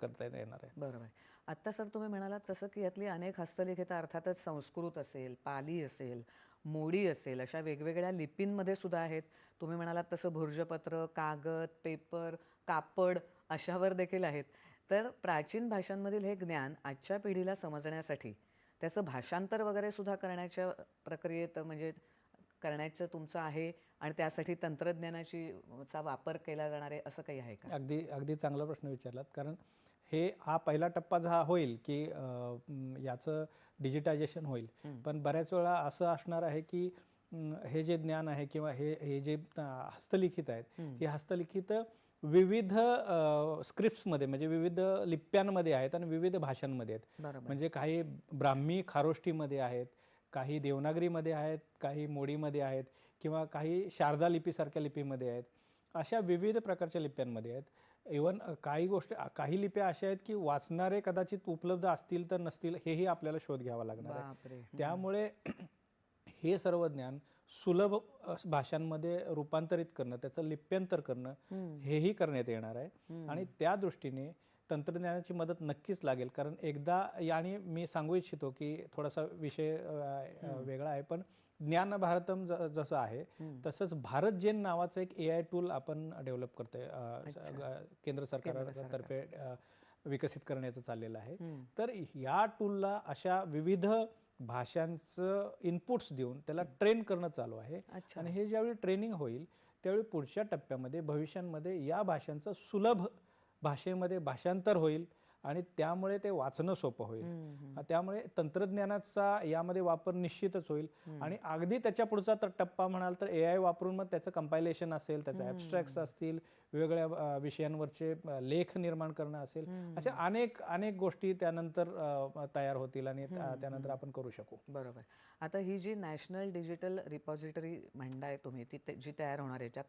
करता येणार आहे. बरोबर. आत्ता सर तुम्ही म्हणालात तसं की यातली अनेक हस्तलिखितं अर्थातच संस्कृत असेल, पाली असेल, मोडी असेल, अशा वेगवेगळ्या लिपींमध्ये सुद्धा आहेत. तुम्ही म्हणालात तसं भुर्जपत्र, कागद, पेपर, कापड अशावर देखील आहेत. तर प्राचीन भाषांमधील हे ज्ञान आजच्या पिढीला समजण्यासाठी त्याचं भाषांतर वगैरे सुद्धा करण्याच्या प्रक्रियेत म्हणजे करण्याचं तुमचं आहे आणि त्यासाठी तंत्रज्ञानाची चा वापर केला जाणार आहे असं काही आहे का? अगदी अगदी चांगला प्रश्न विचारलात. कारण हा पहिला टप्पा हा होईल की याचं डिजिटायझेशन होईल. पण बऱ्याच वेळा असं असणार आहे की हे जे ज्ञान आहे किंवा हे हे जे हस्तलिखित आहेत, ही हस्तलिखित विविध स्क्रिप्ट्समध्ये म्हणजे विविध लिप्यांमध्ये आहेत आणि विविध भाषांमध्ये आहेत. बरोबर. म्हणजे काही ब्राह्मी खारोष्टीमध्ये आहेत, काही देवनागरीमध्ये आहेत, काही मोडीमध्ये आहेत किंवा काही शारदा लिपीसारख्या लिपीमध्ये आहेत. अशा विविध प्रकारच्या लिप्यांमध्ये आहेत. इवन काही लिप्या अशा आहेत की वाचणारे कदाचित उपलब्ध असतील तर नसतील हेही आपल्याला शोध घ्यावा लागणार आहे. बापरे. त्यामुळे हे सर्व ज्ञान सुलभ भाषांमध्ये रूपांतरित करणं, त्याचं लिप्यांतर करणं हेही करण्यात येणार आहे. आणि त्या दृष्टीने तंत्रज्ञानाची मदत नक्कीच लागेल. कारण एकदा आणि मी सांगू इच्छितो की थोडासा विषय वेगळा आहे, पण ज्ञान भारतम जसं आहे तसंच भारत जेन नावाचं एक AI टूल आपण डेव्हलप करतोय, केंद्र सरकारतर्फे विकसित करण्याचं चाललेलं आहे. तर या टूलला अशा विविध भाषांचं इनपुट्स देऊन त्याला ट्रेन करणं चालू आहे. आणि हे ज्यावेळी ट्रेनिंग होईल त्यावेळी पुढच्या टप्प्यामध्ये भविष्यामध्ये या भाषांचं सुलभ भाषेमध्ये भाषांतर होईल आणि त्यामुळे ते वाचणं सोपं होईल. त्यामुळे तंत्रज्ञानाचा यामध्ये वापर निश्चितच होईल. आणि अगदी त्याच्या पुढचा टप्पा म्हणाल तर AI वापरून मग त्याचं कंपायलेशन असेल, त्याचे ॲब्स्ट्रॅक्ट्स असतील, वेगवेगळ्या विषयांवरचे लेख निर्माण करणं असेल, अशा अनेक अनेक गोष्टी त्यानंतर तयार होतील आणि त्यानंतर आपण करू शकू. बरोबर. आता ही जी नॅशनल डिजिटल रिपॉझिटरी म्हणताय तुम्ही ती जी तयार होणार आहे, याच्यात